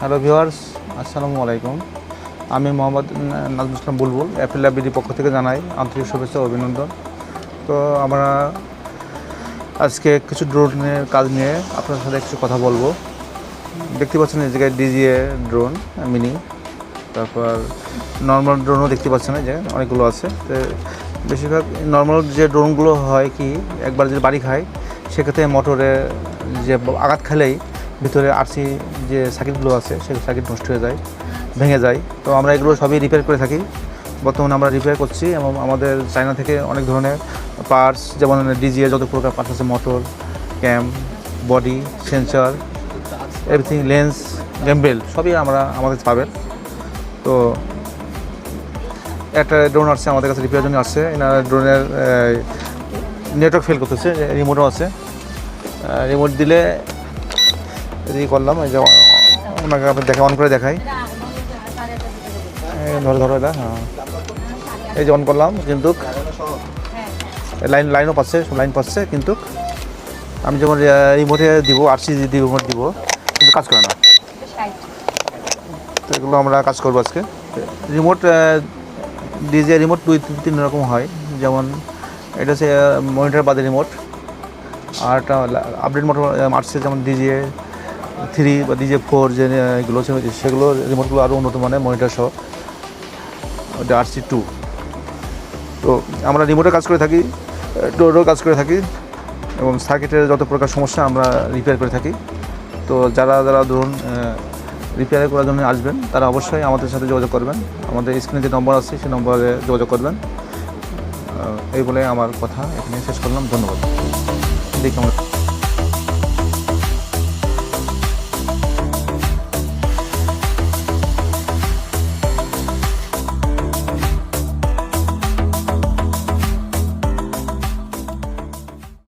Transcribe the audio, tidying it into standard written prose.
Hello viewers, আসসালামু আলাইকুম। আমি মোহাম্মদ নাজমুল ইসলাম বুলবুল অ্যাপেল ল্যাব বিডি পক্ষ থেকে জানাই আন্তরিক শুভেচ্ছা ও অভিনন্দন। তো আমরা আজকে কিছু ড্রোনের কাজ নিয়ে আপনার সাথে কিছু কথা বলবো। দেখতে পাচ্ছেন এই জায়গায় ডিজিএ ড্রোন মিনি, তারপর নর্মাল ড্রোনও দেখতে পাচ্ছেন যে অনেকগুলো আছে। তো বেশিরভাগ নর্মাল যে ড্রোনগুলো হয় কি একবার যদি বাড়ি খায় সেক্ষেত্রে মোটরে যে আঘাত খেলেই ভিতরে আরসি যে সার্কিটগুলো আছে সেই সার্কিট নষ্ট হয়ে যায়, ভেঙে যায়। তো আমরা এগুলো সবই রিপেয়ার করে থাকি। বর্তমানে আমরা রিপেয়ার করছি এবং আমাদের চায়না থেকে অনেক ধরনের পার্টস, যেমন ডিজিএ যত প্রকার পার্টস আছে, motor, cam, body, sensor, everything, lens, gimbal সবই আমাদের পাবেন। তো একটা ড্রোন আসছে আমাদের কাছে রিপেয়ার জন্য আসছে। ড্রোনের নেটওয়ার্ক ফেল করতেছে, রিমোটও আছে। রিমোট দিলে করলাম, এই যে ওনাকে আপনি অন করে দেখাই। ধরো এটা, হ্যাঁ, এই যে অন করলাম, কিন্তু লাইনও পাচ্ছে, সব লাইন পাচ্ছে, কিন্তু আমি যেমন রিমোটে দিব, আরসি রিমোট দিব, কিন্তু কাজ করে না। তো এগুলো আমরা কাজ করবো আজকে। রিমোট ডিজিএ রিমোট 2-3 রকম হয়। যেমন এটা হচ্ছে মনিটর বাদে রিমোট, আর একটা আপডেট মোটর আসছে, যেমন ডিজিএ 3 বা ডিজিএ 4 যে এগুলো সেগুলো রিমোটগুলো আরও উন্নত মানের মনিটর সহ, ওটা আরসি 2। তো আমরা রিমোটে কাজ করে থাকি, ডোরও কাজ করে থাকি, এবং সার্কিটের যত প্রকার সমস্যা আমরা রিপেয়ার করে থাকি। তো যারা ধরুন রিপেয়ার করার জন্য আসবেন তারা অবশ্যই আমাদের সাথে যোগাযোগ করবেন। আমাদের স্ক্রিনে যে নম্বর আছে সেই নম্বরে যোগাযোগ করবেন। এই বলে আমার কথা এখানে শেষ করলাম। ধন্যবাদ। দেখি